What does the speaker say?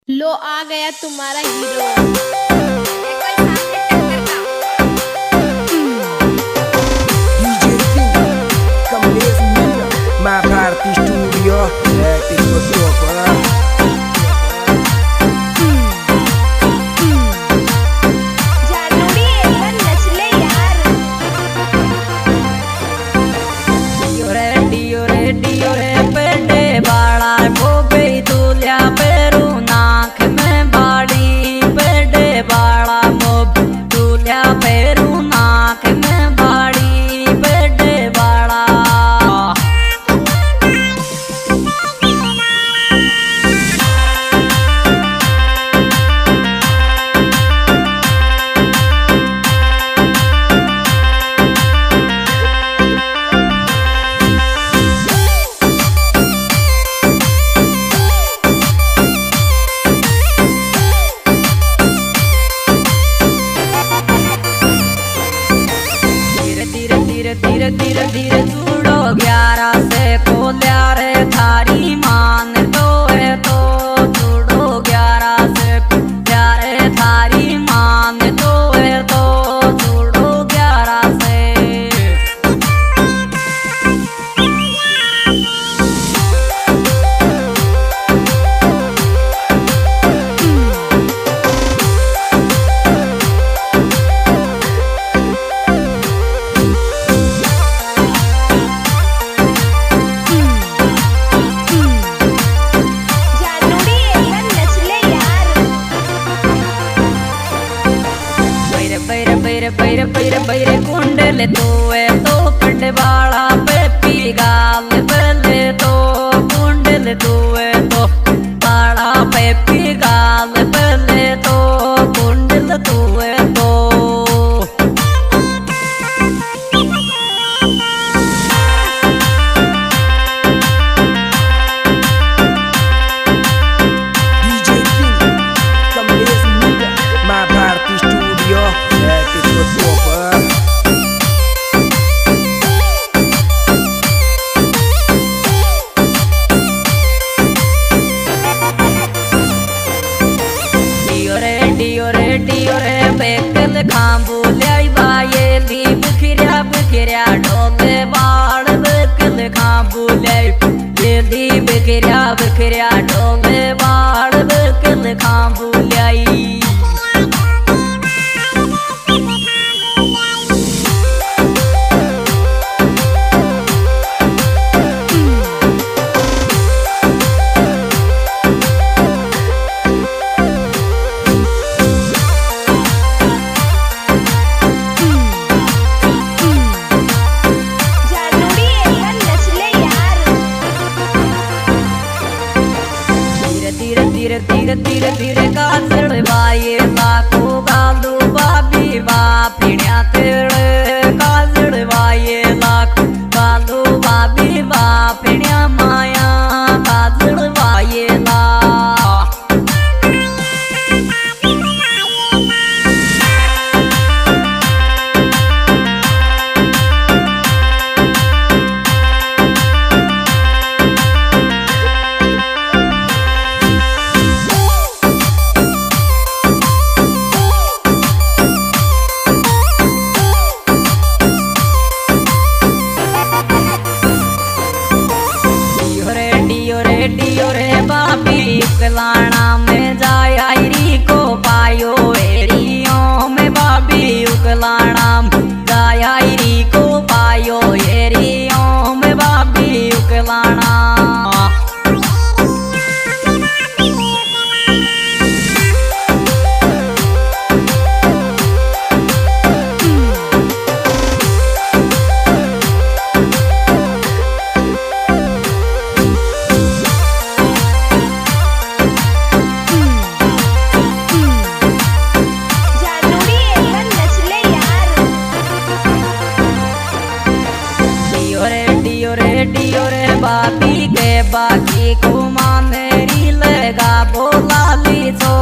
लो आ गया तुम्हारा hero. DJ King, Kamlesh Meena, माँ भारती स्टूडियो, एक्टिंग को टॉपर। धीरे धीरे धीरे जुड़ो 11 से को रे थारी मान तो है तो जुड़ो 11 से प्यारे थारी मान तो है तो जुड़ो 11 से। बैरे कुंडल तो है तो पटवाड़ा पे पी गाल बले तो कुंडल तो है तो पाड़ा पे पी गाल बले तो कुंडल तो है तो। DJ King, कमलेश मीना, माँ भारती स्टूडियो, एक्टिंग को टॉपर। डियो रे बेकल खांबू लाई बाये ली बिखरिया बिखरिया ढोले बाल बेकल खांबू लाई ये ली बिखरिया बिखरिया ढोले बाल बेकल खांबू लाई। धीरे धीरे धीरे काजल बाये लाखो गालू बाबी बापिण्या तेरे काजल बाये लाखो गालू बाबी बापिण्या माया काजल बाये ला। डियो रे बाबी उकलाना में जाय आयरी को पायो एरियो में बाबी उकलाना जाय आयरी को पायो एरियो में बाबी उकलाना। डियो रे बाबी के बाकी को मानेरी लगा बोला ली सो